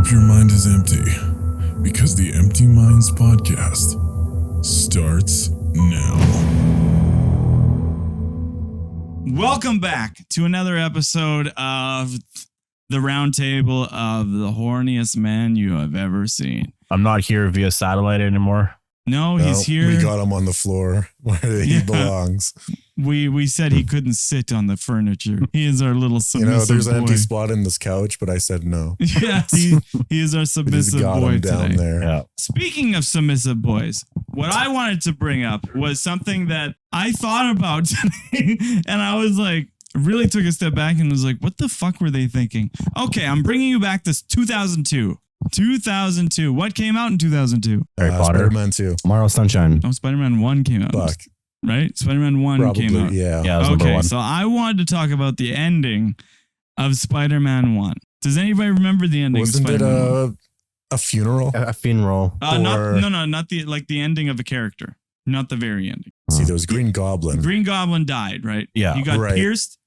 hope your mind is empty, because the Empty Minds podcast starts now. Welcome back to another episode of the Roundtable of the Horniest Man You Have Ever Seen. I'm not here via satellite anymore. No, he's here. We got him on the floor where he belongs. We said he couldn't sit on the furniture. He is our little submissive there's boy. an empty spot in this couch, but I said no. Yeah, he is our submissive got boy him down today. there. Yeah. Speaking of submissive boys, what I wanted to bring up was something that I thought about today, and I was like, really took a step back and was like, what the fuck were they thinking? Okay, I'm bringing you back to 2002. 2002. What came out in 2002? Harry Potter. Spider-Man 2. Tomorrow's Sunshine. Oh, Spider-Man 1 came out. Fuck. Right? Spider-Man 1 Probably, came out. yeah. Yeah, that was number Okay, one. so I wanted to talk about the ending of Spider-Man 1. Does anybody remember the ending Wasn't of it Spider-Man 1? a funeral? A funeral. Not the ending of the character. Not the very ending. See, there was Green Goblin. Green Goblin died, right? Yeah, He got right. pierced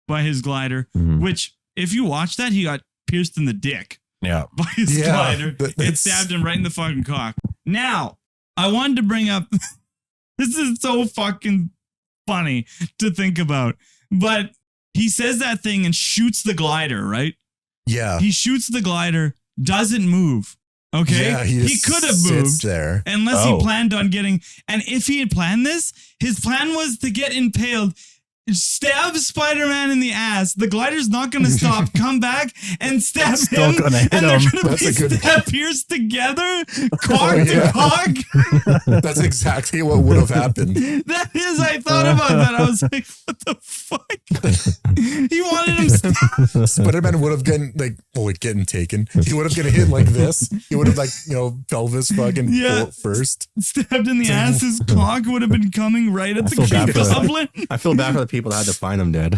by his glider, Mhm. which, if you watch that, he got pierced in the dick Yeah. by his Yeah, glider. but It that's- stabbed him right in the fucking cock. Now, I wanted to bring up, this is so fucking funny to think about, but he says that thing and shoots the glider, right? Yeah. He shoots the glider, doesn't move. Okay? Yeah, he just could have sits moved. there. Unless Oh. he planned on getting, and if he had planned this, his plan was to get impaled, stab Spider-Man in the ass. The glider's not going to stop. Come back and stab Still him. gonna hit and they're him. going to That's be a good- pierced together, cock Oh, to yeah. cock. That's exactly what would have happened. That is, I thought about that. I was like, what the fuck? He wanted him Spider-Man would have getting taken. He would have getting hit like this. He would have pelvis fucking Yeah. first. stabbed in the ass. His cock would have been coming right at the feel bad Green for that. Goblin. I feel bad for the people that had to find him dead.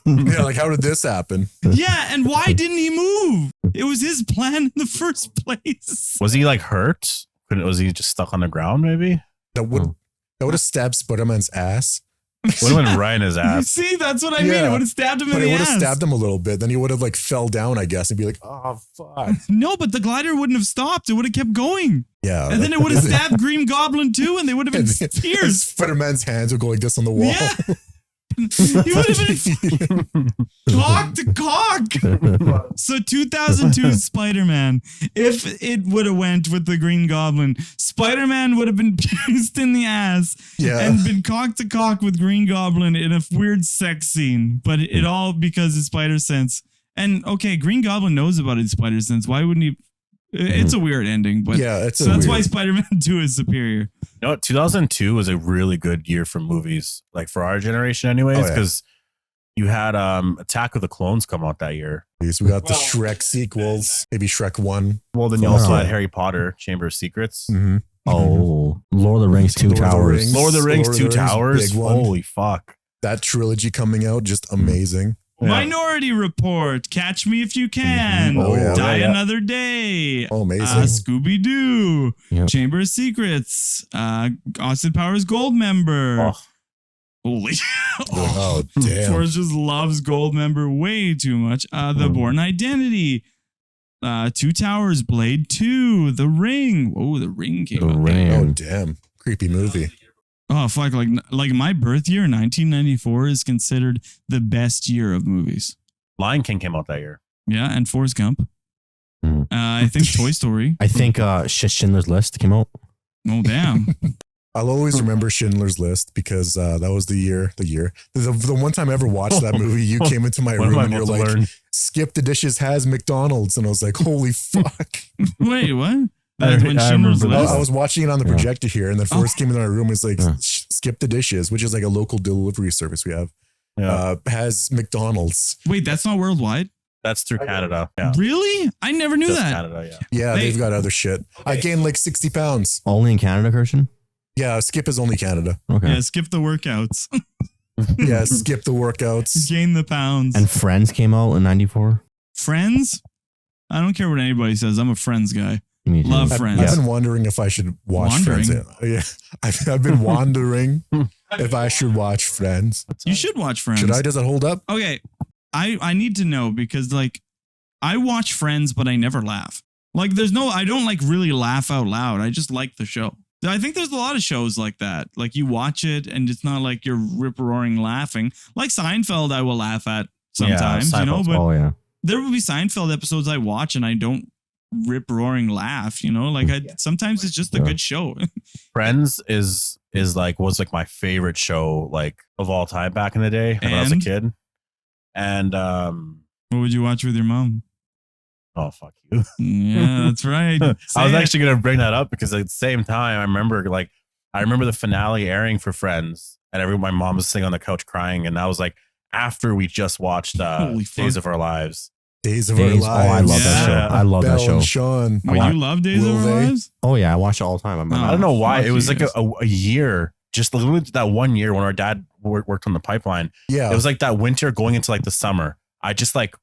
Yeah, like how did this happen? Yeah, and why didn't he move? It was his plan in the first place. Was he like hurt? Was he just stuck on the ground maybe? That would have stabbed Spider-Man's ass. Would have went right in his ass. See, that's what I mean. Yeah. It would have stabbed him But in it the would have ass. stabbed him a little bit. Then he would have fell down, I guess, and be like, oh fuck. No, but the glider wouldn't have stopped. It would have kept going. Yeah. And then it would have stabbed Green Goblin too, and they would have been And pierced. Spider-Man's hands would go like this on the wall. Yeah. He would have been cock to cock. So 2002 Spider-Man, if it would have went with the Green Goblin, Spider-Man would have been pierced in the ass Yeah. and been cock to cock with Green Goblin in a weird sex scene. But it all because of spider sense. And okay, Green Goblin knows about his spider sense. Why wouldn't he? It's a weird ending, but Yeah, it's so a that's why weird- Spider-Man 2 is superior. You know, 2002 was a really good year for movies, like for our generation anyways, Oh, yeah. because you had Attack of the Clones come out that year. So we got the Shrek sequels, maybe Shrek 1. Well, then you Oh. also had Harry Potter, Chamber of Secrets. Mm-hmm. Oh, Lord of the Rings, Two Lord of the Towers. Rings. Lord of the Rings, Lord of Two the Rings, Towers. big one. Holy fuck. That trilogy coming out, just amazing. Yeah. Minority Report, Catch Me If You Can, Oh, yeah. Die Yeah. Another Day, Oh, amazing. Scooby-Doo, Yep. Chamber of Secrets, Austin Powers Gold Member. Oh. Holy Oh, damn. Forrest just loves Gold Member way too much. The Bourne Identity, Two Towers, Blade 2, The Ring. Oh, The Ring came The out. Ring. Oh, damn. Creepy movie. Oh, fuck. Like my birth year, 1994, is considered the best year of movies. Lion King came out that year. Yeah, and Forrest Gump. Mhm. I think Toy Story. I think Schindler's List came out. Oh, damn. I'll always remember Schindler's List because that was the one time I ever watched that movie. You came into my What am room I and you're about to like, learn? Skip the Dishes has McDonald's. And I was like, holy fuck. Wait, what? I That's when Schindler's remember List. I was watching it on the Yeah. projector here, and then Forrest came into my room and was like, Yeah. Skip the Dishes, which is like a local delivery service we have, Yeah. has McDonald's. Wait, that's not worldwide? That's through Canada. Yeah. Really? I never knew Just that. Canada, yeah. Yeah, They- they've got other shit. I gained like 60 pounds. Only in Canada, Christian? Yeah, Skip is only Canada. Okay. Yeah, skip the workouts. Yeah, skip the workouts. Gain the pounds. And Friends came out in 94? Friends? I don't care what anybody says. I'm a Friends guy. Me too. Love I've, Friends. I've been wondering if I should watch Wandering? Friends. Yeah, I've been wondering if I should watch Friends. You should watch Friends. Should I? Does it hold up? Okay. I need to know because like I watch Friends, but I never laugh. Like I don't like really laugh out loud. I just like the show. I think there's a lot of shows like that. Like you watch it and it's not like you're rip-roaring laughing. Like Seinfeld, I will laugh at sometimes, you know, Seinfeld's- but Oh yeah. there will be Seinfeld episodes I watch and I don't rip-roaring laugh, you know, like sometimes it's just a good show. Friends was like my favorite show like of all time back in the day when I was a And? kid. And What would you watch with your mom? oh fuck you. Yeah, that's right. I was Say it. actually gonna bring that up because at the same time I remember the finale airing for Friends and my mom was sitting on the couch crying and I was like after we just watched Holy fuck. Days of Our Lives. Days of Days. Our Oh, I Lives. love that Yeah. show. I love Belle that show. and Sean. Well, you love Days Will of Our they? Lives? Oh yeah, I watch it all the time. Oh. I don't know why. fuck It was you like guys. a year, just literally that 1 year when our dad worked on the pipeline. Yeah. It was like that winter going into like the summer. I just like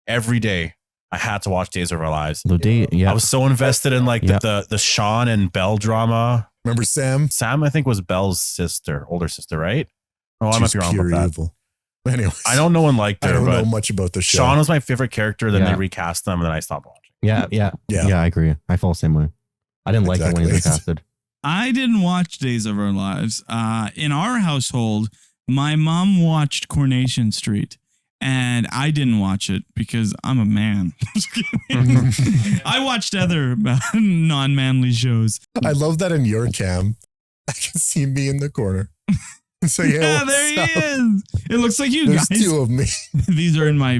every day I had to watch Days of Our Lives. The day, yeah. I was so invested in like Yeah. the Sean and Belle drama. Remember Sam? Sam, I think, was Belle's sister, older sister, right? Oh, I She might was be wrong pure about that. evil. Anyways, I know no one liked I her, don't know but much about the show. Sean was my favorite character. Then Yeah. they recast them, and then I stopped watching. yeah, Yeah. I agree. I feel the same way. I didn't like it when he was Exactly. casted. I didn't watch Days of Our Lives. In our household, my mom watched Coronation Street, and I didn't watch it because I'm a man. I watched other non-manly shows. I love that in your cam. I can see me in the corner. So Yeah, what's there he up? is. It looks like you There's guys. two of me. These are in my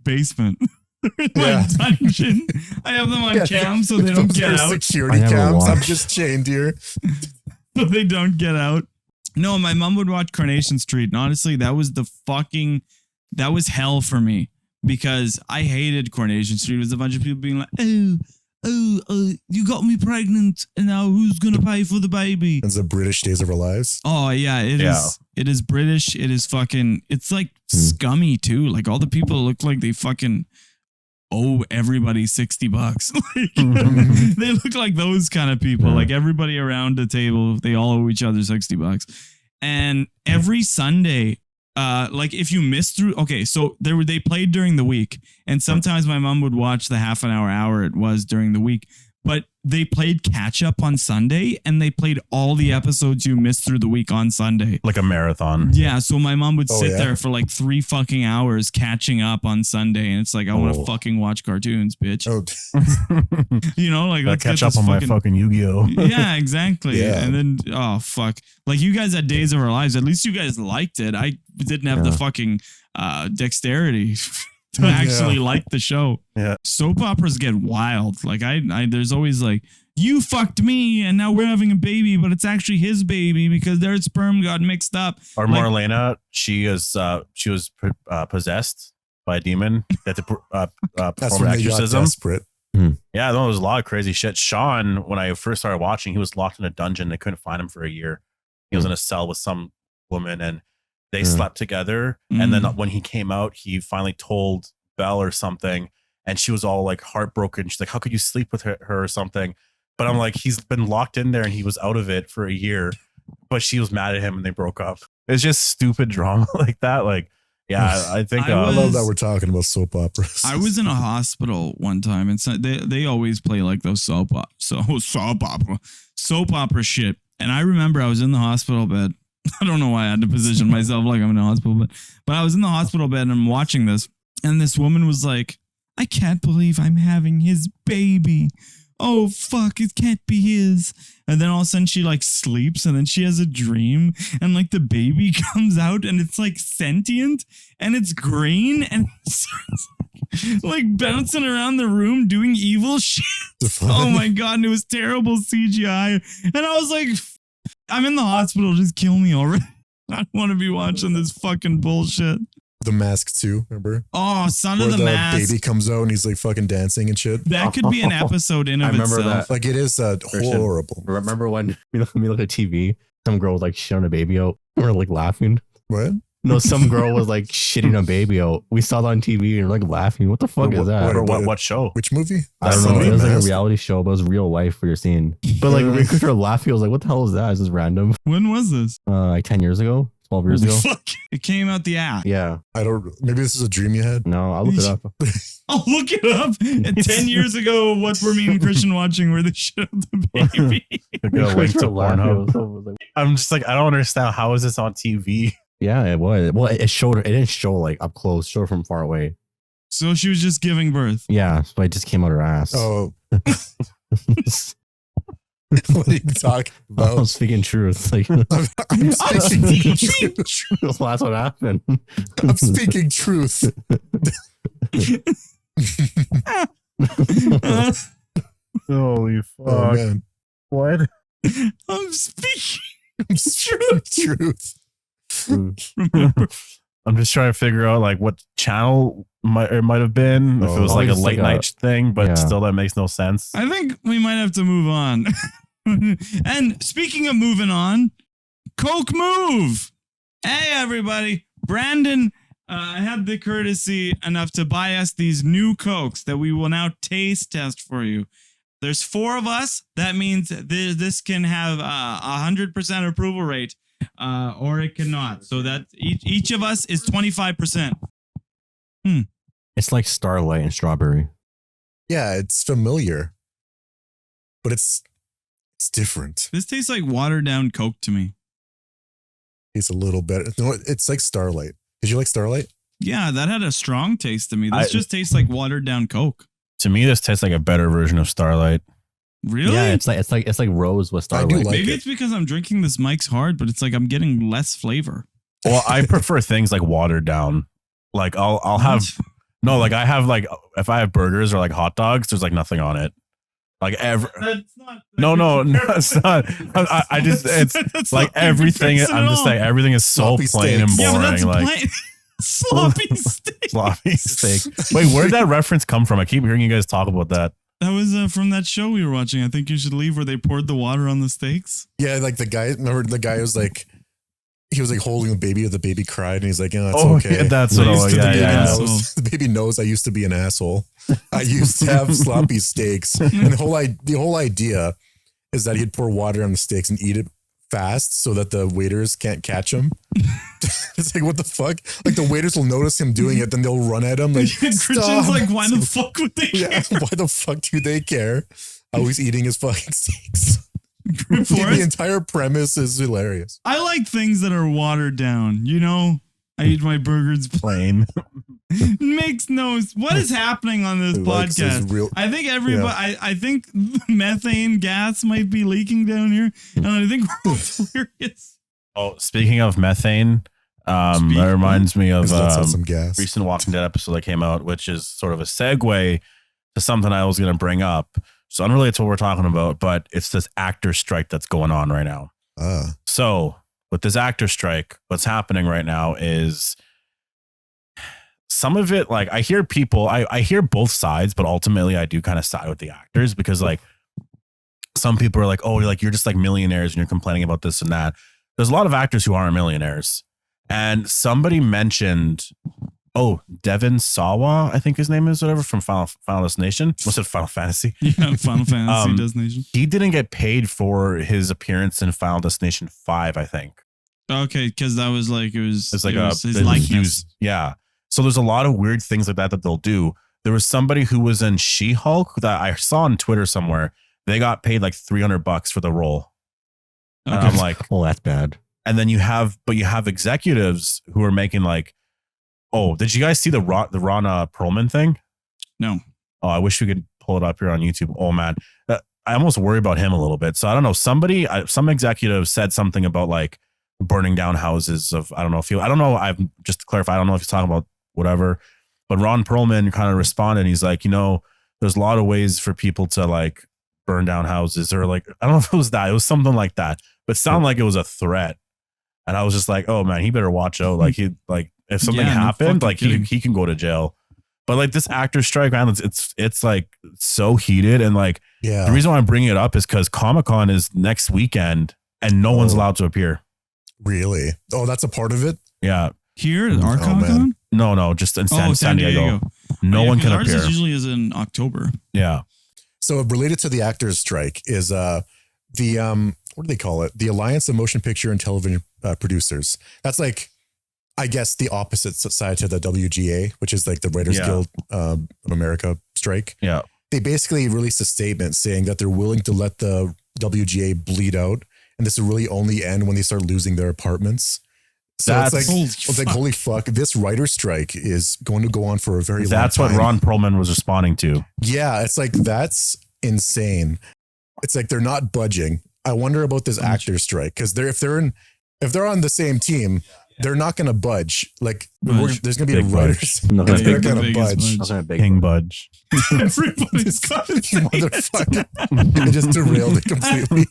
basement. They're in Yeah. my dungeon. I have them on Yeah, cam so they don't Those get are out. security I never cams. I'm watched. just chained here. So they don't get out. No, my mom would watch Coronation Street, and honestly, that was hell for me because I hated Coronation Street. It was a bunch of people being like, you got me pregnant, and now who's gonna pay for the baby? It's the British Days of Our Lives. Oh yeah, it is. Yeah. It is British. It is fucking. It's like scummy too. Like all the people look like they fucking owe everybody $60. Like, they look like those kind of people. Yeah. Like everybody around the table, they all owe each other $60. And every Sunday, like if you missed through, okay, so they played during the week, and sometimes my mom would watch the half an hour it was during the week. But they played catch up on Sunday, and they played all the episodes you missed through the week on Sunday. Like a marathon. Yeah, so my mom would Oh, sit yeah? there for like 3 fucking hours catching up on Sunday, and it's like I want to Oh. fucking watch cartoons, bitch. Oh, You know, like Gotta let's catch get up this on my fucking Yu-Gi-Oh. Yeah, exactly. Yeah. And then oh fuck, like you guys had Days of Our Lives. At least you guys liked it. I didn't have the Yeah. fucking dexterity to Yeah. actually like the show. Yeah. Soap operas get wild. Like I there's always like, you fucked me and now we're having a baby, but it's actually his baby because their sperm got mixed up. Or Like- Marlena, she was possessed by a demon that to that's perform when they got exorcism. desperate. Yeah, no, there was a lot of crazy shit. Sean, when I first started watching, he was locked in a dungeon. They couldn't find him for a year. He was in a cell with some woman, and they slept together. And then when he came out, he finally told Belle or something, and she was all like heartbroken. She's like, "How could you sleep with her or something?" But I'm like, he's been locked in there, and he was out of it for a year. But she was mad at him, and they broke up. It's just stupid drama like that. Like, yeah, I think I I love was- that we're talking about soap operas. I was in a hospital one time, and so they always play like those soap opera shit. And I remember I was in the hospital bed. I don't know why I had to position myself like I'm in a hospital bed, but I was in the hospital bed and I'm watching this, and this woman was like, "I can't believe I'm having his baby. Oh fuck, it can't be his." And then all of a sudden she like sleeps, and then she has a dream, and like the baby comes out and it's like sentient and it's green and it starts like bouncing around the room doing evil shit. Oh my god, and it was terrible CGI. And I was like, I'm in the hospital, just kill me already. I don't want to be watching this fucking bullshit. The Mask 2, remember? Oh, Son Where of the the Mask. baby comes out and he's like fucking dancing and shit. That could be an episode in I of remember itself. that. Like it is Christian. horrible. Remember when we look at TV, some girl was like shitting a baby out. We were like laughing. What? No, some girl was like shitting a baby out. We saw that on TV and we're like laughing. What the fuck is that? What show? Which movie? I don't Son know. of It the was like a Mask? reality show, but it was real life we were seeing. But like we were laughing. I was like, what the hell is that? It's just random. When was this? Like 10 years ago, 12 years ago. Fuck. It came out the ass. Yeah. I don't. Maybe this is a dream you had. No, I'll look it up. I'll look it up. And 10 years ago, what were me and Christian watching were the shit of the baby. Go link to Pornhub. Pornhub. I'm just like, I don't understand. How is this on TV? Yeah, it was. Well, it showed. It didn't show like up close. Showed from far away. So she was just giving birth. Yeah, so it just came out her ass. Oh. What are you talking about? I'm speaking truth. Like I'm speaking truth. that's what happened. I'm speaking truth. Holy fuck. Oh man. What? I'm speaking I'm speaking truth. Remember? I'm just trying to figure out like what channel it might have been. If it was Oh, like a it's late like a- night thing, but yeah. still that makes no sense. I think we might have to move on. And speaking of moving on, Coke Move. Hey, everybody. Brandon had the courtesy enough to buy us these new Cokes that we will now taste test for you. There's 4 of us. That means this can have 100% approval rate, or it cannot. So that each of us is 25%. It's like Starlight and Strawberry. Yeah, it's familiar, but it's different. This tastes like watered down Coke to me. It's a little better. No, it's like Starlight. Did you like Starlight? Yeah, that had a strong taste to me. This I- just tastes like watered down Coke. To me, this tastes like a better version of Starlight. Really? Yeah, it's like Rose with I do Starlight. like Maybe it. it's because I'm drinking this Mike's Hard, but it's like I'm getting less flavor. Well, I prefer things like watered down. Like I'll have no, like I have like if I have burgers or like hot dogs, there's like nothing on it. Like That's not. no, it's not. I just it's That's like not everything. comparison I'm at just all. saying everything is so Sloppy plain and steaks. Yeah, but boring. that's Like plain. Sloppy steak. sloppy steak. Wait, where did that reference come from? I keep hearing you guys talk about that. That was from that show we were watching. I think you should leave where they poured the water on the steaks. Yeah, like the guy. Remember the guy was like, he was like holding the baby. The baby cried, and he's like, "Oh, it's okay." yeah, that's I what. used Oh, to yeah, be yeah, an yeah. asshole. The baby knows I used to be an asshole. I used to have sloppy steaks, and the whole idea is that he'd pour water on the steaks and eat it fast so that the waiters can't catch him. It's like, what the fuck? Like the waiters will notice him doing it, then they'll run at him. Like, Christian's stop. like, why the fuck would they care? Yeah, why the fuck do they care? How he's eating his fucking steaks. The Forrest, entire premise is hilarious. I like things that are watered down. You know, I eat my burgers Plain. Makes no. What is happening on this He likes his podcast? real- I think everybody. I think methane gas might be leaking down here, and I think we're hilarious. Oh, speaking of methane, Speak- that reminds me of Let's have some gas. recent Walking Dead episode that came out, which is sort of a segue to something I was going to bring up. So unrelated to what we're talking about, but it's this actor strike that's going on right now. So with this actor strike, what's happening right now is some of it, like I hear people, I hear both sides, but ultimately I do kind of side with the actors because like some people are like, oh, you're just like millionaires and you're complaining about this and that. There's a lot of actors who aren't millionaires. And somebody mentioned, Devin Sawa, I think his name is, whatever, from Final Destination. What's it, Final Fantasy? Yeah, Final Fantasy Destination. He didn't get paid for his appearance in Final Destination 5, I think. Okay, because that was like It's like his a likeness. huge, yeah. So there's a lot of weird things like that they'll do. There was somebody who was in She-Hulk that I saw on Twitter somewhere. They got paid like $300 for the role. And Okay. I'm like, Oh, that's bad. and then you have executives who are making like, oh, did you guys see the Ron Perlman thing? No. Oh, I wish we could pull it up here on YouTube. Oh man, I almost worry about him a little bit. So I don't know. Some executive said something about like burning down houses of, I don't know. I've just to clarify. I don't know if he's talking about whatever, but Ron Perlman kind of responded. He's like, there's a lot of ways for people to like burn down houses or like, I don't know if it was that, it was something like that, but it sounded like it was a threat. And I was just like, oh man, he better watch out. Like if something Yeah, no happened, fucking like kidding. he can go to jail. But like this actor strike, man, it's like so heated. And like Yeah. the reason why I'm bringing it up is because Comic-Con is next weekend and no one's allowed to appear. Really? Oh, that's a part of it? Yeah. Here at our Oh, Comic man. Con? No, just in Oh, San Diego. No Yeah, one 'cause can ours appear. usually is in October. Yeah. So related to the actors strike is the what do they call it? The Alliance of Motion Picture and Television Producers. That's like, I guess, the opposite side to the WGA, which is like the Writers Guild of America strike. Yeah. They basically released a statement saying that they're willing to let the WGA bleed out. And this will really only end when they start losing their apartments. So it's like, holy fuck, this writer strike is going to go on for a very long time. That's what Ron Perlman was responding to. Yeah, it's like, that's insane. It's like they're not budging. I wonder about this actor strike, because if they're on the same team, they're not going to budge. Like there's going to be a writers. No, they're going to budge. King budge. Everybody's got it. Motherfucker. They just derailed it completely.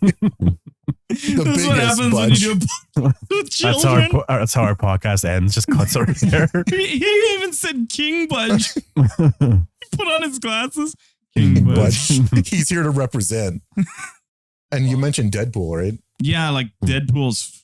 The That's what happens when you do a podcast with children. That's how our podcast ends. Just cuts right there. He even said King Budge. He put on his glasses. King Budge. He's here to represent. And you mentioned Deadpool, right? Yeah, like Deadpool's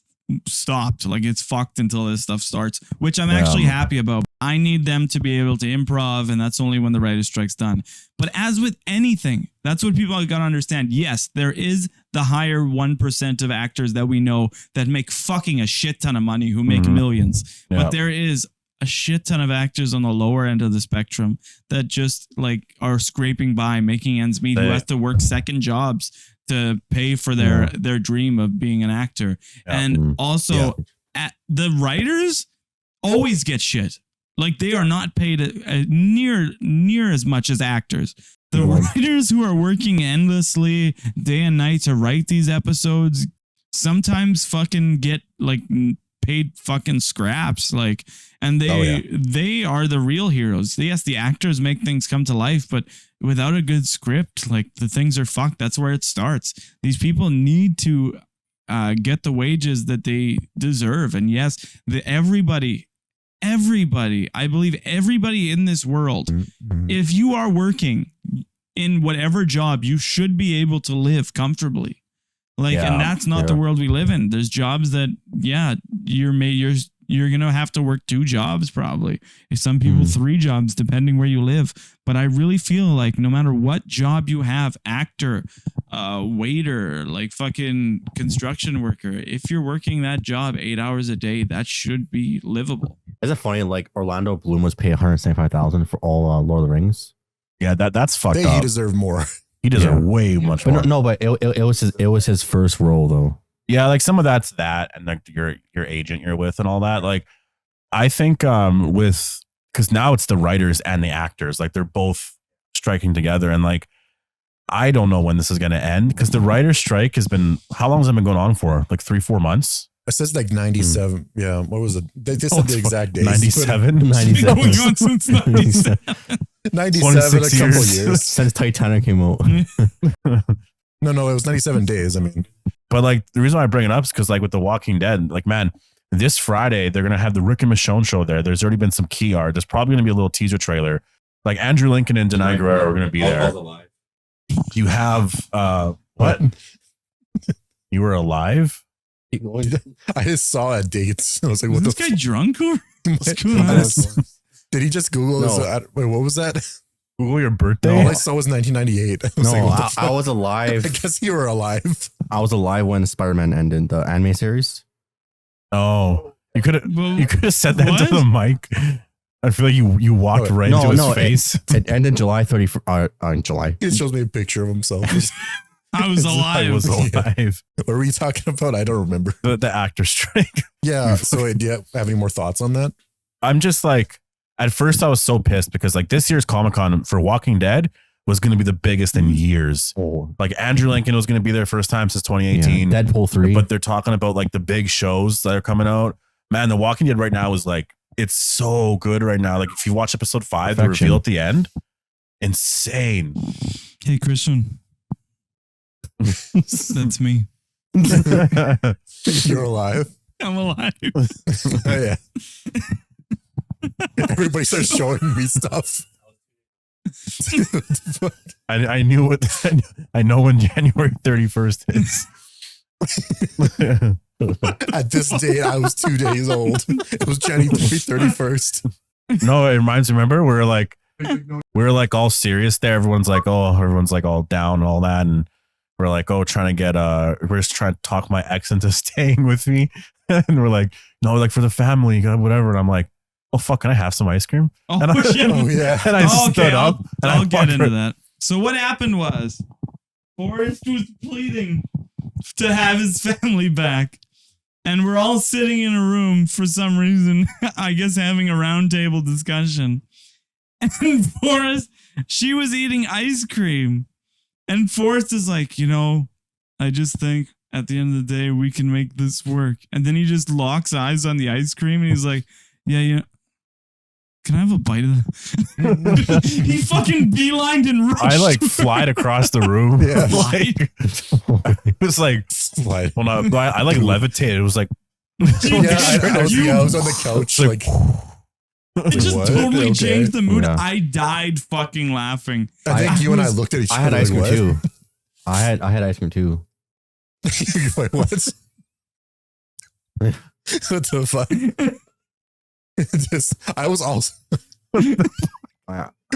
stopped. Like it's fucked until this stuff starts, which I'm actually happy about. I need them to be able to improv, and that's only when the writer's strike's done. But as with anything, that's what people got to understand. Yes, there is the higher 1% of actors that we know that make fucking a shit ton of money, who make millions. Yeah. But there is a shit ton of actors on the lower end of the spectrum that just like are scraping by, making ends meet, who have to work second jobs to pay for their dream of being an actor. Yeah. And also the writers always get shit. Like they are not paid near as much as actors. The writers who are working endlessly day and night to write these episodes sometimes fucking get like paid fucking scraps. Like, and they are the real heroes. Yes, the actors make things come to life, but without a good script, like the things are fucked. That's where it starts. These people need to get the wages that they deserve. And yes, everybody, I believe everybody in this world, if you are working in whatever job, you should be able to live comfortably. Like, and that's not the world we live in. There's jobs that, you're going to have to work 2 jobs probably. Some people 3 jobs, depending where you live. But I really feel like no matter what job you have, actor, waiter, like fucking construction worker, if you're working that job 8 hours a day, that should be livable. Is it funny? Like Orlando Bloom was paid $175,000 for all Lord of the Rings. Yeah, that's fucked up. He deserved more. He deserved way much more. But it was his first role though. Yeah, like some of that's that, and like your agent you're with and all that. Like, I think because now it's the writers and the actors, like they're both striking together, and like I don't know when this is going to end, because the writer's strike has been, how long has it been going on for? Like 3-4 months. It says like 97. Yeah, what was it? They said the exact days. 97. It's been going on since 97. 97, a couple years since Titanic came out. No, it was 97 days. I mean, but like the reason why I bring it up is because like with The Walking Dead, like man, this Friday they're gonna have the Rick and Michonne show there. There's already been some key art. There's probably gonna be a little teaser trailer. Like Andrew Lincoln and Denai Guerrero are gonna be there. You have what? You were alive? I just saw a date. I was like, "What Is the this guy drunk or what's going on?" Did he just Google? Wait, what was that? Google your birthday. All I saw was 1998. I was alive. I guess you were alive. I was alive when Spider-Man ended the anime series. Oh, you could have said that to the mic. I feel like you walked right into his face. It ended July 31st. July. He shows me a picture of himself. I was alive. I was alive. What were you talking about? I don't remember. The actor strike. Yeah. So do you have any more thoughts on that? I'm just like, at first I was so pissed because like this year's Comic-Con for Walking Dead was going to be the biggest in years. Oh. Like Andrew Lincoln was going to be there first time since 2018. Yeah, Deadpool 3. But they're talking about like the big shows that are coming out. Man, The Walking Dead right now is like, it's so good right now. Like if you watch episode 5, the reveal at the end, insane. Hey, Christian. That's me. You're alive. I'm alive. Oh, yeah. Everybody starts showing me stuff. I knew what I know when January 31st is. At this date, I was 2 days old. It was January 31st. No, it reminds me. Remember, we're like all serious there. Everyone's like all down and all that, and we're like, oh, trying to get we're just trying to talk my ex into staying with me, and we're like, no, like for the family, whatever. And I'm like, oh fuck, can I have some ice cream? Oh, And I, shit. Oh yeah. and I stood up. And I'll I get fucked into her. that. So what happened was, Forrest was pleading to have his family back. And we're all sitting in a room for some reason, I guess having a roundtable discussion. And Forrest, she was eating ice cream. And Forrest is like, you know, I just think at the end of the day, we can make this work. And then he just locks eyes on the ice cream and he's like, yeah, can I have a bite of that? He fucking beelined and rushed. I like flied across the room. Yeah. Like, it was like, Slide. well, no, I like levitated. It was like, Yeah, I was on the couch like. It just What? totally Okay. changed the mood. Yeah. I died fucking laughing. I think you and I looked at each I other. had ice cream like, too. I had ice cream too. Wait, what? What the fuck? Just, I was also.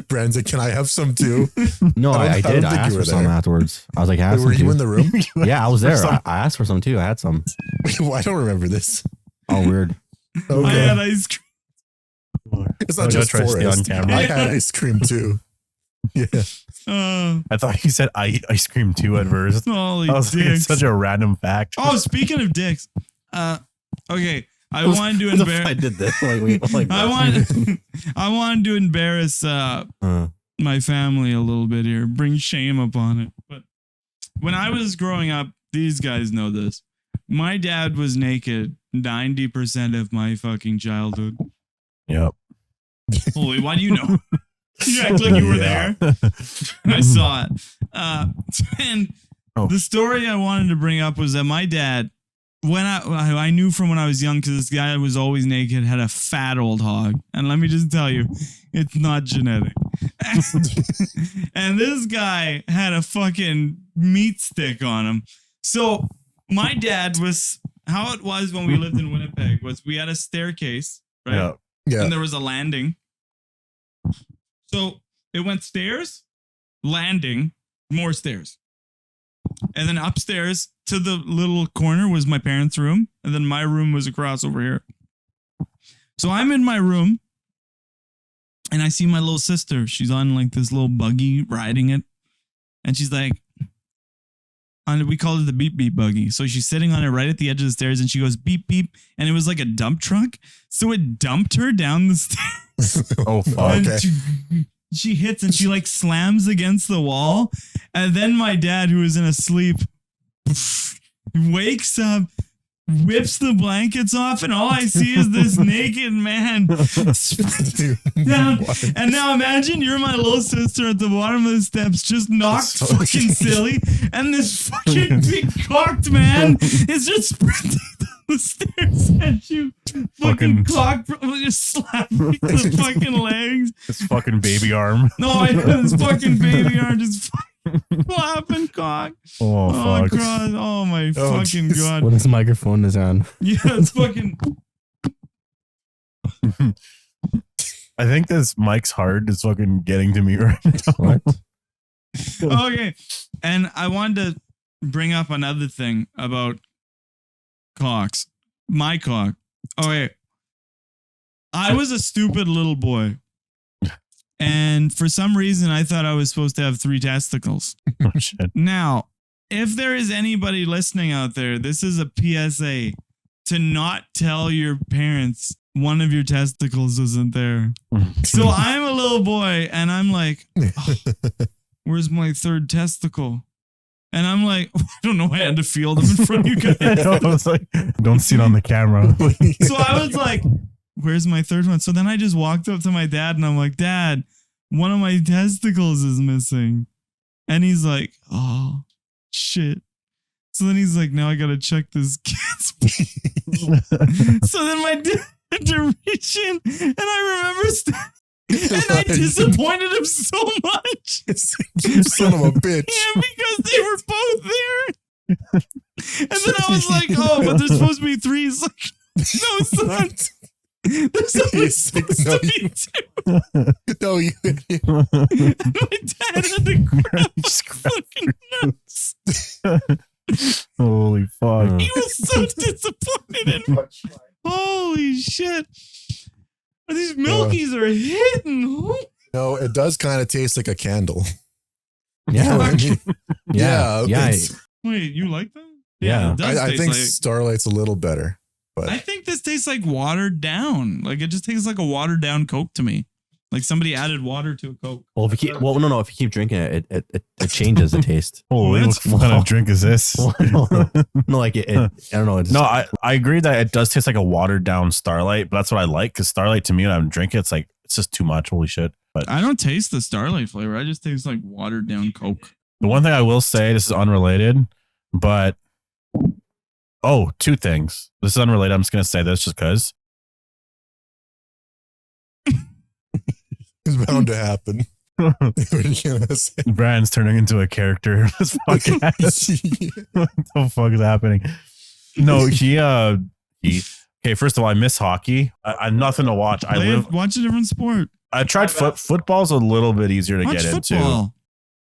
Brand's like, can I have some too? No, I I don't did. think I you asked were for some there. afterwards. I was like, have Were some you too. in the room? Yeah, I was there. some. I asked for some too. I had some. Well, I don't remember this. Oh, weird. Okay. I had ice cream. It's I not gotta just try to stay on Forrest. camera. I had ice cream too. Yeah. I thought you said I eat ice cream too at first. Holy I was like, dicks. it's such a random fact. Oh, speaking of dicks. Okay. I wanted to What the fuck I embarrass. did this. Like, I wanted to embarrass my family a little bit here, bring shame upon it. But when I was growing up, these guys know this. My dad was naked 90% of my fucking childhood. Yep. Holy, why do you know? You act like you were Yeah. there. I saw it. And Oh. the story I wanted to bring up was that my dad, when I knew from when I was young, because this guy was always naked, had a fat old hog. And let me just tell you, it's not genetic. And this guy had a fucking meat stick on him. So my dad was, how it was when we lived in Winnipeg was we had a staircase, right? Yeah. Yeah. And there was a landing. So it went stairs, landing, more stairs. And then upstairs to the little corner was my parents' room. And then my room was across over here. So I'm in my room and I see my little sister. She's on like this little buggy riding it. And she's like, we called it the beep beep buggy. So she's sitting on it right at the edge of the stairs and she goes beep beep. And it was like a dump truck. So it dumped her down the stairs. Oh, fuck. And Okay. she hits and she like slams against the wall. And then my dad, who was in a sleep, wakes up, whips the blankets off, and all I see is this naked man Dude, down. what? And now imagine you're my little sister at the bottom of the steps, just knocked fucking silly, and this fucking big cocked man is just sprinting down the stairs at you. Fucking Fucking- cock, just slapping the fucking legs. This fucking baby arm. No, I know this fucking baby arm just flapping cock. Oh, Oh, fuck. God. Oh, my Oh, fucking jeez. God. when his microphone is on. Yeah, it's fucking. I think this Mike's heart is fucking getting to me right now. What? Okay. And I wanted to bring up another thing about cocks. My cock. Okay. I was a stupid little boy. And for some reason, I thought I was supposed to have 3 testicles. Oh, shit. Now, if there is anybody listening out there, this is a PSA to not tell your parents one of your testicles isn't there. So I'm a little boy and I'm like, oh, where's my 3rd testicle? And I'm like, I don't know. I had to feel them in front of you guys. I was like, don't see it on the camera. So I was like, where's my 3rd one? So then I just walked up to my dad and I'm like, Dad, one of my testicles is missing. And he's like, oh, shit. So then he's like, now I got to check this kid's pee. So then my dad had to reach in and I remember and I disappointed him so much. You son of a bitch. Yeah, because they were both there. And then I was like, oh, but there's supposed to be 3. He's like, no, son. There's only He's like, supposed no, to be you- 2. No, you. And my dad had to grab Just my fucking Holy fuck. He was so disappointed in me. Holy shit. These Milkies are hitting. No, it does kind of taste like a candle. Yeah. You know what I mean? Yeah. it's- Wait, you like that? Yeah. it does I taste think like, Starlight's a little better. But I think this tastes like watered down. Like it just tastes like a watered down Coke to me. Like somebody added water to a Coke. Well, if you keep, no. If you keep drinking it, it changes the taste. Holy, What? what kind of drink is this? No, like it, I don't know. It just, No, I agree that it does taste like a watered down Starlight, but that's what I like because Starlight to me when I'm drinking, it's like it's just too much. Holy shit! But I don't taste the Starlight flavor. I just taste like watered down Coke. the one thing I will say, this is unrelated, but two things. This is unrelated. I'm just gonna say this just because. it's bound to happen. What are you gonna say? Brand's turning into a character in this podcast. What the fuck is happening? No, he okay, first of all, I miss hockey. I'm nothing to watch. Watch a different sport. I tried football's a little bit easier to Watch get into. football.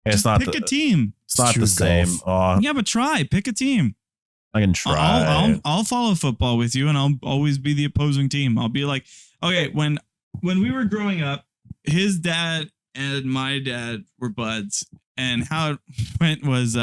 It's Just not pick the, a team. it's not the Choose same. golf. Oh, Yeah, but try. Pick a team. I can try. I'll follow football with you, and I'll always be the opposing team. I'll be like, okay, when we were growing up, his dad and my dad were buds, and how it went was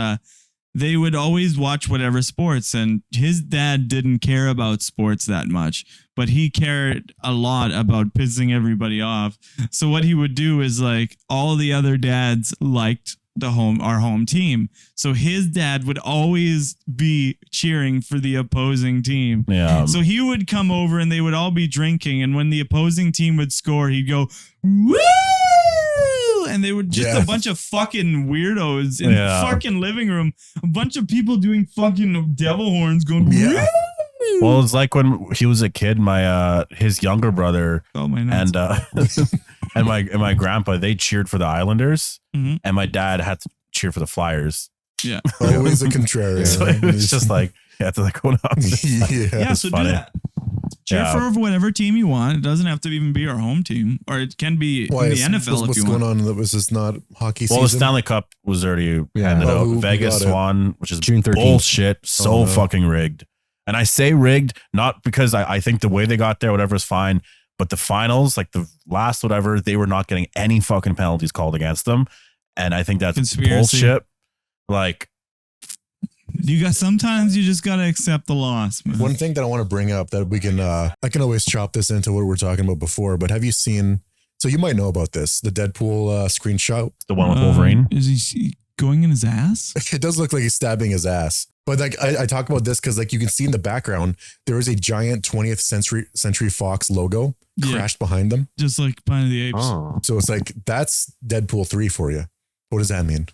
they would always watch whatever sports, and his dad didn't care about sports that much, but he cared a lot about pissing everybody off. So what he would do is like all the other dads liked our home team. So his dad would always be cheering for the opposing team. Yeah. So he would come over and they would all be drinking. And when the opposing team would score, he'd go, woo! And they would just a bunch of fucking weirdos in the fucking living room. A bunch of people doing fucking devil horns going, woo! Well, it's like when he was a kid, my his younger brother and and my grandpa, they cheered for the Islanders, and my dad had to cheer for the Flyers. Yeah. Always a contrarian. So it's just like it's like going up. Yeah, so funny. do that. Cheer for whatever team you want. It doesn't have to even be our home team, or it can be in the NFL what's if you going want. on? That was just not hockey season. Well, the Stanley Cup was already handed out. Vegas won, which is June 13th. bullshit. So fucking rigged. And I say rigged, not because I think the way they got there, whatever is fine, but the finals, like the last whatever, they were not getting any fucking penalties called against them. And I think that's bullshit. Like, sometimes you just gotta accept the loss, man. One thing that I want to bring up that we can, I can always chop this into what we were talking about before, but have you seen, so you might know about this, the Deadpool screenshot? the one with Wolverine. Is he going in his ass? It does look like he's stabbing his ass. But like I talk about this because like you can see in the background, there is a giant 20th Century Fox logo crashed behind them. Just like Planet of the Apes. oh. So it's like, that's Deadpool 3 for you. What does that mean?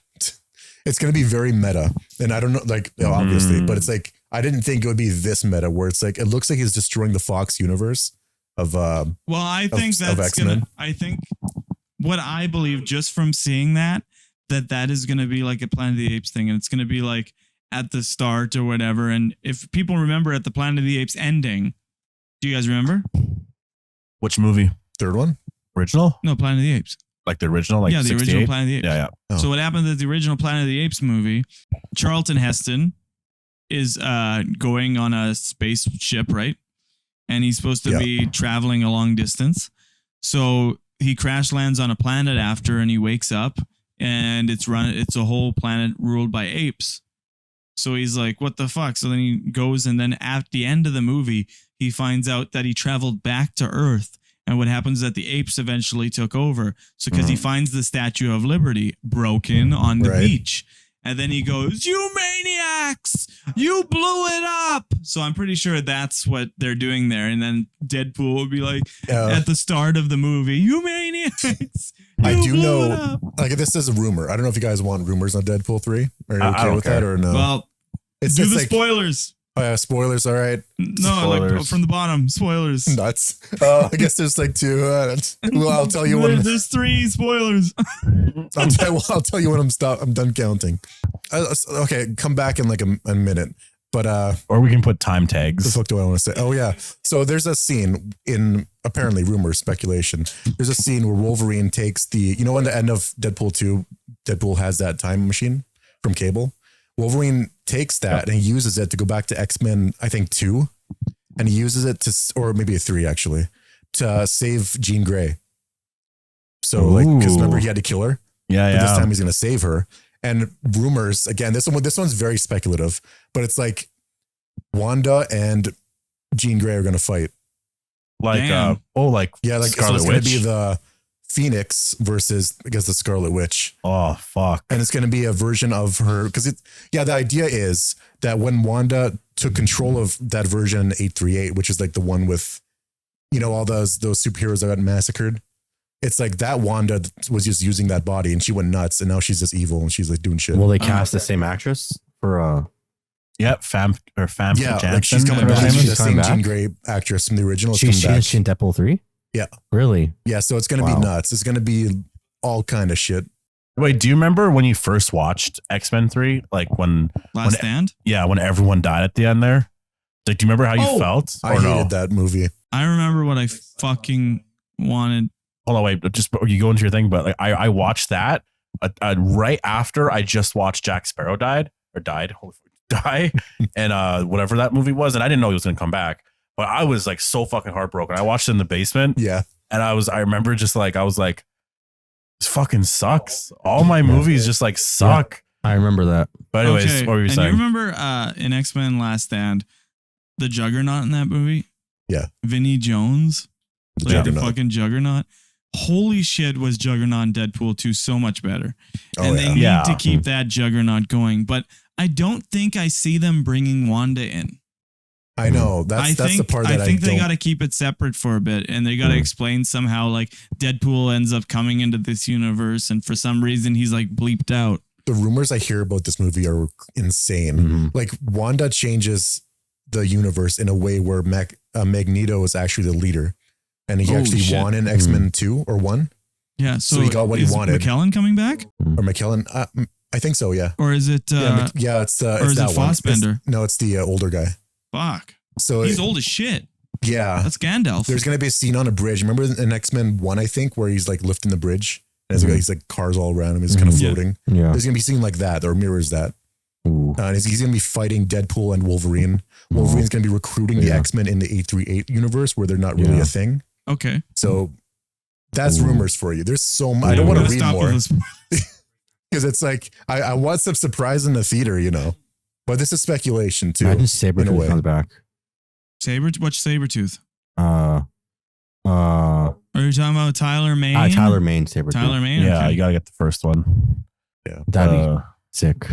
It's going to be very meta. And I don't know, like, obviously, but it's like, I didn't think it would be this meta where it's like, it looks like he's destroying the Fox universe of, well, I think that's gonna, I think what I believe just from seeing that is going to be like a Planet of the Apes thing. And it's going to be like at the start or whatever. And if people remember at the Planet of the Apes ending, do you guys remember? Which movie? third one. Original? No, Planet of the Apes. Like the original? Like yeah, the 68? original Planet of the Apes. Yeah. Oh. So what happened at the original Planet of the Apes movie, Charlton Heston is going on a spaceship, right? And he's supposed to be traveling a long distance. So he crash lands on a planet after, and he wakes up, and it's a whole planet ruled by apes. So he's like, what the fuck? So then he goes, and then at the end of the movie, he finds out that he traveled back to Earth. And what happens is that the apes eventually took over. So because he finds the Statue of Liberty broken on the beach. And then he goes, you maniacs, you blew it up. So I'm pretty sure that's what they're doing there. And then Deadpool will be like, at the start of the movie, you maniacs. I do know, like, this is a rumor. I don't know if you guys want rumors on Deadpool 3. Are you okay with that or no? Well, it's do the like, spoilers. Spoilers, all right. No, Spoilers. like from the bottom, spoilers. Nuts. I guess there's like two. Well, I'll tell you when. There's 3 spoilers. I'll tell you when I'm done counting. Okay, come back in like a minute. But Or we can put time what the tags. fuck do I want to say? Oh yeah. So there's a scene in apparently rumors, speculation. There's a scene where Wolverine takes in the end of Deadpool 2, Deadpool has that time machine from Cable. Wolverine takes that and he uses it to go back to X-Men, I think 2, and he uses it to, or maybe a 3 actually, to save Jean Grey. So like, because remember he had to kill her. Yeah, But this time he's going to save her. And rumors again. This one's very speculative, but it's like Wanda and Jean Grey are going to fight. Like Damn. like Yeah, like Scarlet so it's going Witch. to be the Phoenix versus I guess the Scarlet Witch. Oh fuck. And it's going to be a version of her because the idea is that when Wanda took control of that version 838, which is like the one with, all those superheroes that got massacred. It's like that Wanda was just using that body and she went nuts and now she's just evil and she's like doing shit. Will they cast the same actress for Yep, Fam yeah, Jansen. like she's coming or back. whatever. She's the She's same coming Jean back? Grey actress from the original. is she's coming back. in Deadpool 3? Yeah. Really? Yeah, so it's going to be nuts. It's going to be all kind of shit. Wait, do you remember when you first watched X-Men 3? Like when Last Stand? when everyone died at the end there? Like, do you remember how you felt? I hated that movie. I remember what I fucking wanted. Hold on, wait. Just you go into your thing, but like I watched that right after I just watched Jack Sparrow die, and whatever that movie was, and I didn't know he was gonna come back. But I was like so fucking heartbroken. I watched it in the basement, Yeah. and I remember just like I was like, this fucking sucks. All my movies just like suck. I remember that. But anyways, what were you and saying? you remember in X-Men Last Stand, the Juggernaut in that movie? Yeah. Vinnie Jones. The Like the Juggernaut. fucking Juggernaut. Holy shit, was Juggernaut in Deadpool 2 so much better. Oh, And they yeah. need to keep that Juggernaut going. But I don't think I see them bringing Wanda in. I know. That's the part that I think they don't. got to keep it separate for a bit, and they got to explain somehow like Deadpool ends up coming into this universe, and for some reason he's like bleeped out. The rumors I hear about this movie are insane. Mm-hmm. Like Wanda changes the universe in a way where Magneto is actually the leader, and he Holy actually shit. won in X-Men 2 or 1, Yeah, So he got what he is wanted. McKellen coming back, or McKellen. I think so. Yeah. or is it? Yeah. It's or it's is that it one. Fassbender? No, it's the older guy. Fuck, So he's old as shit. Yeah. That's Gandalf. There's gonna be a scene on a bridge. Remember in X-Men 1, I think, where he's like lifting the bridge and he's like cars all around him. He's kind of Yeah. floating. Yeah. There's gonna be a scene like that or mirrors that. Ooh. And he's gonna be fighting Deadpool and Wolverine. Wolverine's gonna be recruiting the Yeah. X-Men in the 838 universe where they're not really Yeah. a thing. Okay, So that's Ooh. rumors for you. There's so much. I Yeah, don't we want to gotta read stop more with this. because it's like I want some surprise in the theater, But this is speculation too. Imagine in a Sabretooth way. comes back. Watch Sabretooth. Uh, Are you talking about Tyler Mane? Tyler Mane Sabretooth. Tyler Mane. Yeah, okay. you gotta get the first one. That'd be sick.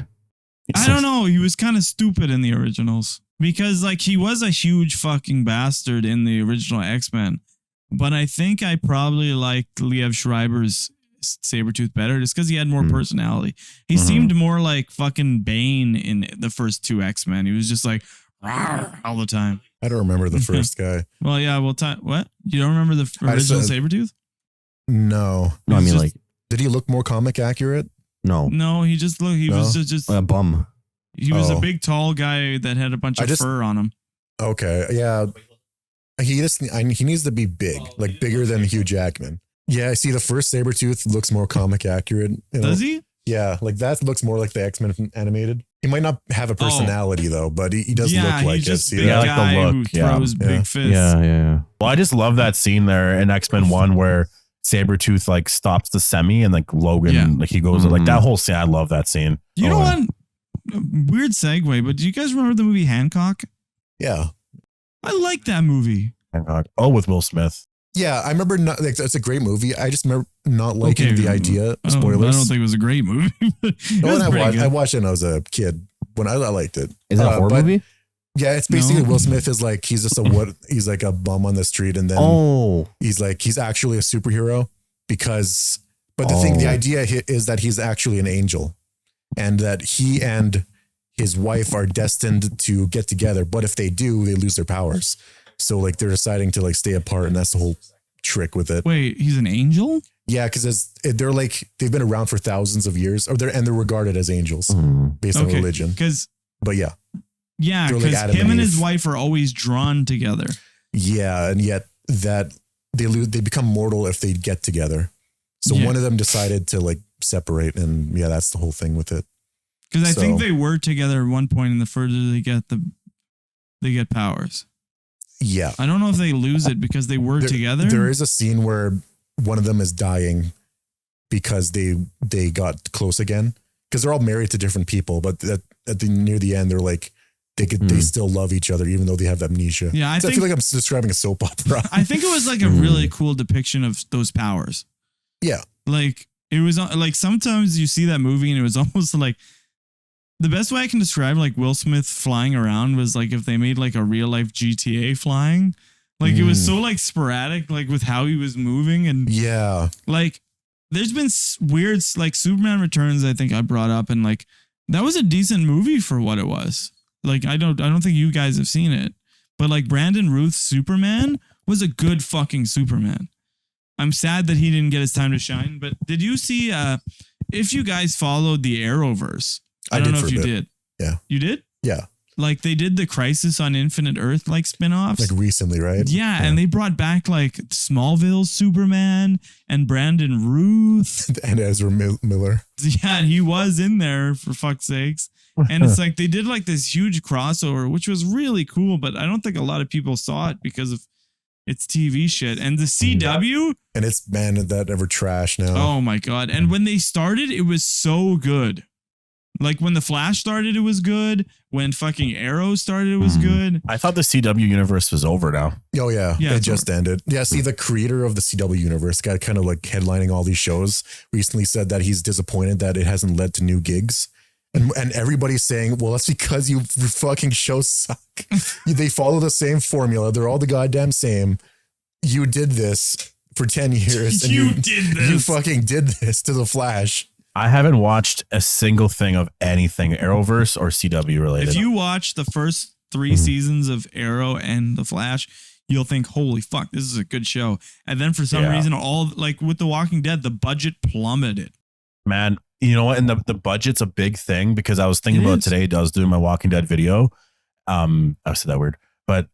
I don't know. He was kind of stupid in the originals because like he was a huge fucking bastard in the original X-Men. But I think I probably liked Liev Schreiber's Sabretooth better just because he had more personality. He seemed more like fucking Bane in the first 2 X-Men. He was just like "Rawr," all the time. I don't remember the Okay. first guy. Well, yeah. Well, what? You don't remember the I just original said- Sabretooth? No. No, I It's mean just- like Did he look more comic accurate? no, No, he just looked. He No? was just a bum. he was a Oh. big tall guy that had a bunch I of just- fur on him. Okay. Yeah. He needs to be big, like bigger than Hugh Jackman. Yeah, I see the first Sabretooth looks more comic accurate. Does he? Yeah, like that looks more like the X-Men animated. He might not have a personality though, but he does Yeah, look like he's just it. a See big Yeah, I that? like the guy look, who yeah. throws Yeah. big fists. Yeah. Well, I just love that scene there in X-Men 1 where Sabretooth like stops the semi and like Logan, Yeah. like he goes like that whole scene. I love that scene. You know yeah. what? Weird segue, but do you guys remember the movie Hancock? Yeah. I like that movie. Oh, with Will Smith. Yeah, I remember not like it's a great movie. I just remember not liking Okay, the idea. I Spoilers. don't think it was a great movie. It When was I pretty watched, good. I watched it when I was a kid. When I liked it. Is that a horror but- movie? Yeah, it's basically No. Will Smith is like he's just he's like a bum on the street, and then Oh, he's actually a superhero because. But the Oh. idea is that he's actually an angel, and that he and his wife are destined to get together. But if they do, they lose their powers. So like they're deciding to like stay apart, and that's the whole trick with it. Wait, he's an angel? Yeah, because they're like they've been around for thousands of years, or they're regarded as angels based on Okay. religion. Because But yeah, yeah, They're like because Adam him and and his Eve. wife are always drawn together. yeah, and yet that they become mortal if they get together. So Yeah. one of them decided to like separate, and yeah, that's the whole thing with it. Because I think they were together at one point, and the further they get powers. Yeah. I don't know if they lose it because they were together. There is a scene where one of them is dying because they got close again. Because they're all married to different people, but near the end, they're like, they still love each other, even though they have amnesia. Yeah, I feel like I'm describing a soap opera. I think it was like a really cool depiction of those powers. Yeah. Like, it was like sometimes you see that movie and it was almost like the best way I can describe like Will Smith flying around was like if they made like a real life GTA flying. Like it was so like sporadic, like with how he was moving. And yeah, like there's been weird, like Superman Returns, I think I brought up, and like that was a decent movie for what it was. Like I don't think you guys have seen it, but like Brandon Routh's Superman was a good fucking Superman. I'm sad that he didn't get his time to shine, but did you see if you guys followed the Arrowverse? I don't know if you did. Yeah. You did? Yeah. Like they did the Crisis on Infinite Earth like spin-offs. Like recently, right? Yeah, and they brought back like Smallville Superman and Brandon Routh. And Ezra Miller. Yeah, he was in there for fuck's sakes. And it's like they did like this huge crossover, which was really cool, but I don't think a lot of people saw it because of its TV shit. And the CW. And it's banned that ever trash now. Oh my God. And when they started, it was so good. Like when the Flash started, it was good. When fucking Arrow started, it was good. I thought the CW universe was over now. Oh yeah, it just ended. Yeah, see, the creator of the CW universe, guy kind of like headlining all these shows, recently said that he's disappointed that it hasn't led to new gigs. And everybody's saying, well, that's because your fucking shows suck. They follow the same formula. They're all the goddamn same. You did this for 10 years. And you fucking did this to the Flash. I haven't watched a single thing of anything Arrowverse or CW related. If you watch the first 3 seasons of Arrow and The Flash, you'll think, holy fuck, this is a good show. And then for some reason, all like with The Walking Dead, the budget plummeted. Man, you know what? And the budget's a big thing because I was thinking about it today. I was doing my Walking Dead video. I said that word, but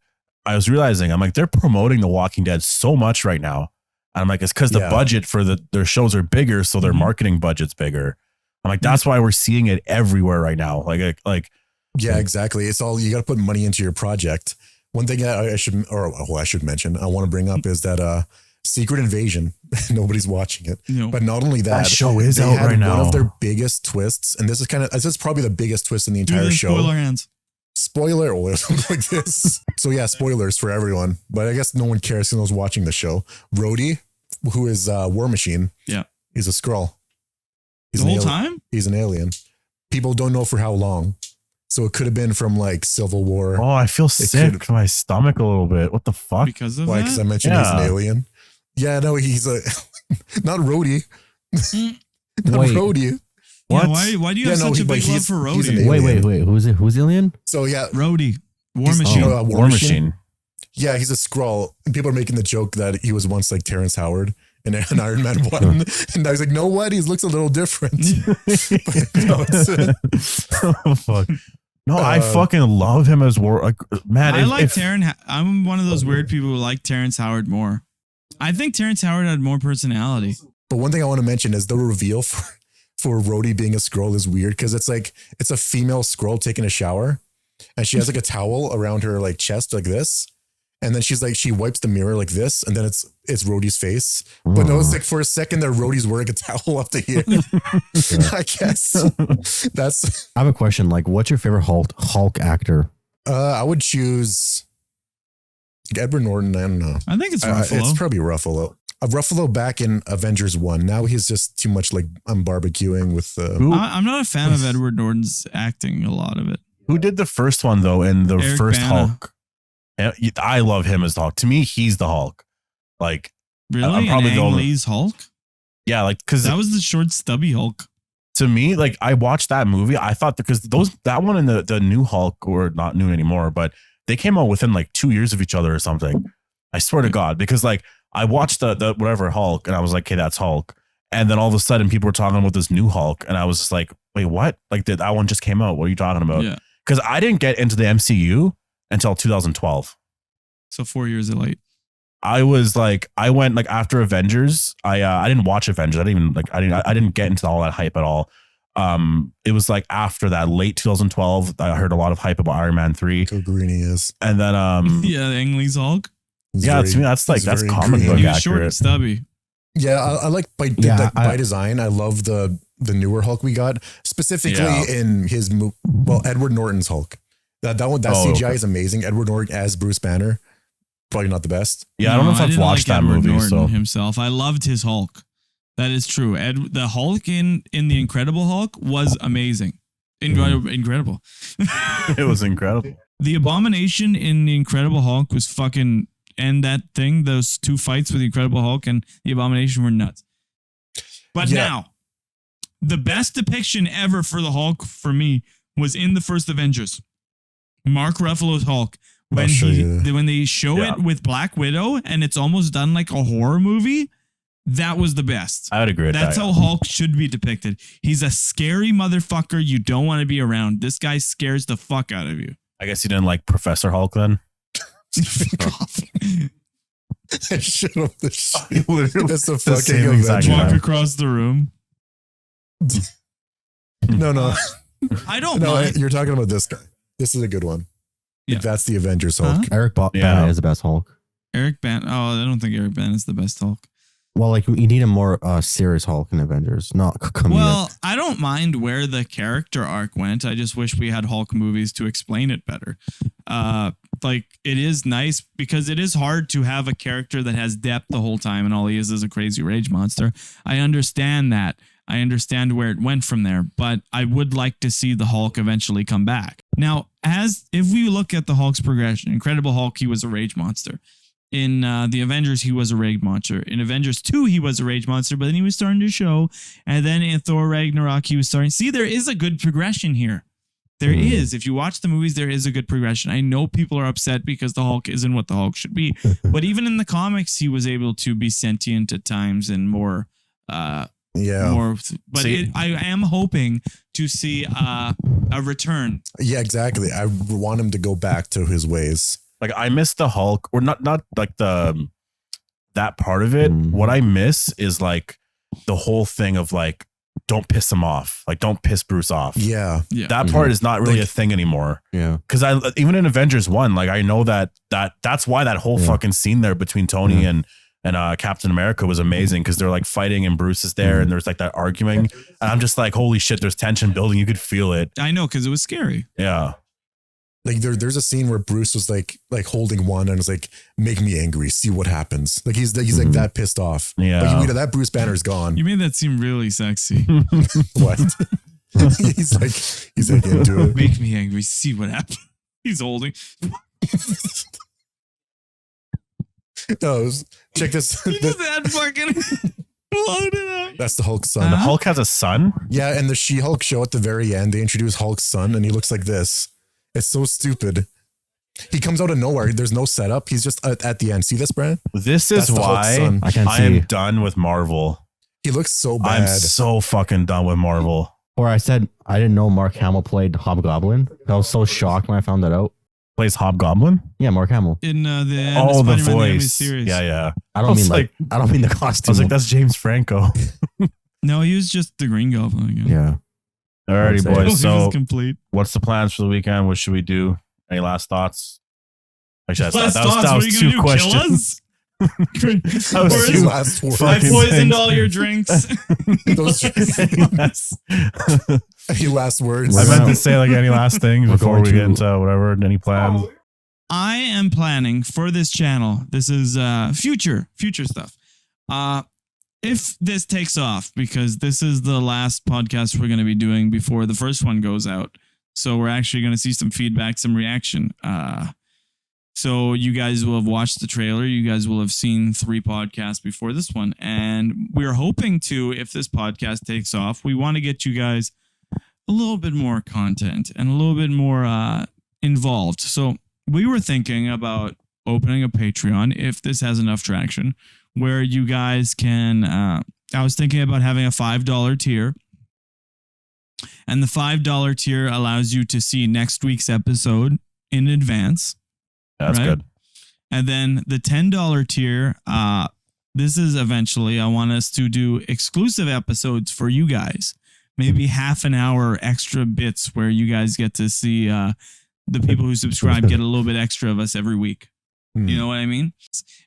I was realizing, I'm like, they're promoting The Walking Dead so much right now. And I'm like, it's because the budget for their shows are bigger, so their marketing budget's bigger. I'm like, that's why we're seeing it everywhere right now. Like, yeah, exactly. It's all, you got to put money into your project. One thing that I should mention, I want to bring up is that Secret Invasion. Nobody's watching it, but not only that show is out right now. One of their biggest twists, and this is probably the biggest twist in the entire show. Spoiler hands. Spoiler or something like this. So yeah, spoilers for everyone, but I guess no one cares who's watching the show. Rhodey, who is War Machine. Yeah. He's a Skrull. He's the whole time? He's an alien. People don't know for how long. So it could have been from like Civil War. Oh, I feel sick to my stomach a little bit. What the fuck? Because of that? Because I mentioned he's an alien. Yeah, no, he's not Rhodey. Not Rhodey. What? Yeah, why do you have such a big love for Rhodey? Wait. Who's the alien? So yeah. Rhodey. War Machine. War Machine. Yeah, he's a Skrull. And people are making the joke that he was once like Terrence Howard in Iron Man 1. And I was like, no, what? He looks a little different. Oh, fuck. No, I fucking love him as War. Like, man, I'm one of those weird people who like Terrence Howard more. I think Terrence Howard had more personality. But one thing I want to mention is the reveal for Rhodey being a Skrull is weird because it's like it's a female Skrull taking a shower, and she has like a towel around her like chest like this, and then she wipes the mirror like this, and then it's Rhodey's face. But no, it's like for a second there, Rhodey's wearing a towel up to here. I guess that's. I have a question. Like, what's your favorite Hulk actor? I would choose Edward Norton. I don't know. I think it's Ruffalo. It's probably Ruffalo. Ruffalo back in Avengers 1. Now he's just too much like I'm barbecuing with. I'm not a fan of Edward Norton's acting. A lot of it. Who did the first one though? In the Eric first Bana. Hulk, I love him as the Hulk. To me, he's the Hulk. Like, really, I'm probably Ang Lee's Hulk. Yeah, like because that was the short, stubby Hulk. To me, like I watched that movie, I thought because that one and the new Hulk, or not new anymore, but they came out within like 2 years of each other or something. I swear to God, because like I watched the whatever Hulk and I was like, okay, that's Hulk. And then all of a sudden people were talking about this new Hulk and I was just like, wait, what? Like that one just came out. What are you talking about? Yeah. Because I didn't get into the MCU until 2012. So 4 years late. I went like after Avengers. I didn't watch Avengers. I didn't get into all that hype at all. It was like after that, late 2012. I heard a lot of hype about Iron Man 3. How green he is. And then Yeah, Ang Lee's Hulk. He's yeah, very- to me that's he's that's very comic green. book He was short and accurate. stubby. Yeah, I like by by design. I love the newer Hulk we got, specifically in his Edward Norton's Hulk. That CGI is amazing. Edward Norton as Bruce Banner, probably not the best. Yeah, I don't know if I've didn't watched that Edward movie. Norton So himself, I loved his Hulk. That is true. The Hulk in the Incredible Hulk was amazing. Incredible. it was incredible. The Abomination in the Incredible Hulk was fucking, and that thing, those two fights with the Incredible Hulk and the Abomination were nuts. But now, the best depiction ever for the Hulk for me was in the first Avengers. Mark Ruffalo's Hulk. When they show it with Black Widow and it's almost done like a horror movie, that was the best. I would agree with that. That's how Hulk should be depicted. He's a scary motherfucker you don't want to be around. This guy scares the fuck out of you. I guess you didn't like Professor Hulk then? I shut up the shit. That's the The same fucking exact Avenger. Walk across the room. No. I don't No, mind. you're talking about this guy. This is a good one. Yeah. That's the Avengers Hulk. Huh? Eric Yeah. Bana is the best Hulk. Eric Ban. Oh, I don't think Eric Ban is the best Hulk. Well, like you need a more serious Hulk in Avengers, not comedic. Well, I don't mind where the character arc went. I just wish we had Hulk movies to explain it better. Like it is nice because it is hard to have a character that has depth the whole time and all he is a crazy rage monster. I understand that. I understand where it went from there, but I would like to see the Hulk eventually come back. Now, if we look at the Hulk's progression, Incredible Hulk, he was a rage monster. In the Avengers, he was a rage monster. In Avengers 2, he was a rage monster, but then he was starting to show. And then in Thor Ragnarok, he was starting. See, there is a good progression here. There is. If you watch the movies, there is a good progression. I know people are upset because the Hulk isn't what the Hulk should be. But even in the comics, he was able to be sentient at times and more. More. But I am hoping to see a return. Yeah, exactly. I want him to go back to his ways. Like I miss the Hulk, or not like that part of it. What I miss is like the whole thing of like, don't piss him off. Like don't piss Bruce off. Yeah. That part is not really a thing anymore. Yeah. Cause even in Avengers 1, like I know that's why that whole fucking scene there between Tony and Captain America was amazing. Cause they're like fighting and Bruce is there and there's like that arguing. And I'm just like, holy shit, there's tension building. You could feel it. I know, because it was scary. Yeah. Like there's a scene where Bruce was like holding one and was like, make me angry, see what happens. Like he's like that pissed off. Yeah. But that Bruce Banner's gone. You made that seem really sexy. What? he's like into it. Make me angry. See what happens. He's holding. No, check this. He just had fucking loaded up. That's the Hulk's son. The Hulk has a son? Yeah, and the She-Hulk show at the very end, they introduce Hulk's son, and he looks like this. It's so stupid. He comes out of nowhere. There's no setup. He's just at the end. See this, Brad? This is That's the Hulk's why son. I can't I see. am done with Marvel. He looks so bad. I'm so fucking done with Marvel. Or I said I didn't know Mark Hamill played Hobgoblin. I was so shocked when I found that out. Plays Hobgoblin? Yeah, Mark Hamill. In the Oh, the Spider-Man animated voice. series. Yeah. I I don't was mean like- I don't mean the I costume. was like, that's James Franco. No, he was just the Green Goblin again. yeah. Alrighty, He He boys. was So complete. what's the plans for the weekend? What should we do? Any last thoughts? Actually, Last that thoughts, what are was you two gonna do? questions. Kill us? That was Or two is- last word. I fucking poisoned things. all your drinks. Those Yes. any last words? I meant to say like any last thing We're before going we to- get into whatever. Any plans? I am planning for this channel. This is future stuff. If this takes off, because this is the last podcast we're going to be doing before the first one goes out. So we're actually going to see some feedback, some reaction. So you guys will have watched the trailer. You guys will have seen 3 podcasts before this one. And we're hoping to, if this podcast takes off, we want to get you guys a little bit more content and a little bit more involved. So we were thinking about opening a Patreon if this has enough traction, where you guys can, I was thinking about having a $5 tier. And the $5 tier allows you to see next week's episode in advance. That's Right? good. And then the $10 tier, this is eventually, I want us to do exclusive episodes for you guys. maybe half an hour extra bits where you guys get to see the people who subscribe get a little bit extra of us every week. You know what I mean?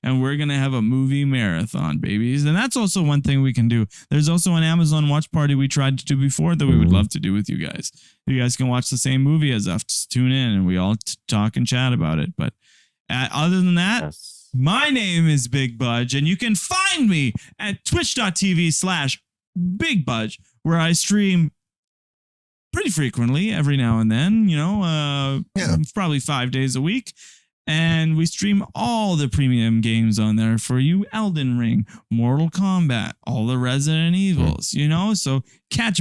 And we're going to have a movie marathon, babies. And that's also one thing we can do. There's also an Amazon watch party we tried to do before that we would love to do with you guys. You guys can watch the same movie as us. Just tune in and we all talk and chat about it. But other than that, my name is Big Budge, and you can find me at twitch.tv/Big Budge, where I stream pretty frequently every now and then, probably 5 days a week. And we stream all the premium games on there for you. Elden Ring, Mortal Kombat, all the Resident Evils, So catch,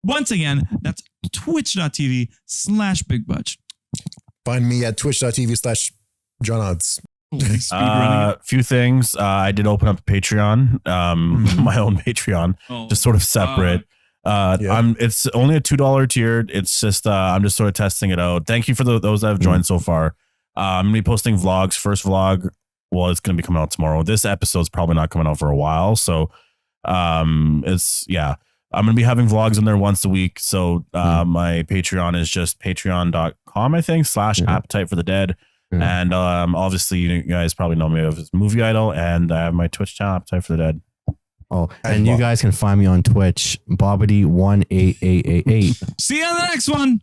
once again, that's twitch.tv/Big Budge. Find me at twitch.tv/JohnOdds. Few things. I did open up a Patreon, my own Patreon, just sort of separate. It's only a $2 tier. It's just I'm just sort of testing it out. Thank you for those that have joined so far. I'm gonna be posting vlogs. First vlog, it's gonna be coming out tomorrow. This episode's probably not coming out for a while, so I'm gonna be having vlogs in there once a week. So my Patreon is just patreon.com, I think, /appetite for the dead. And obviously you guys probably know me as Movie Idol, and I have my Twitch channel, Appetite for the Dead. Oh, and you guys can find me on Twitch, Bobbity18888. See you on the next one.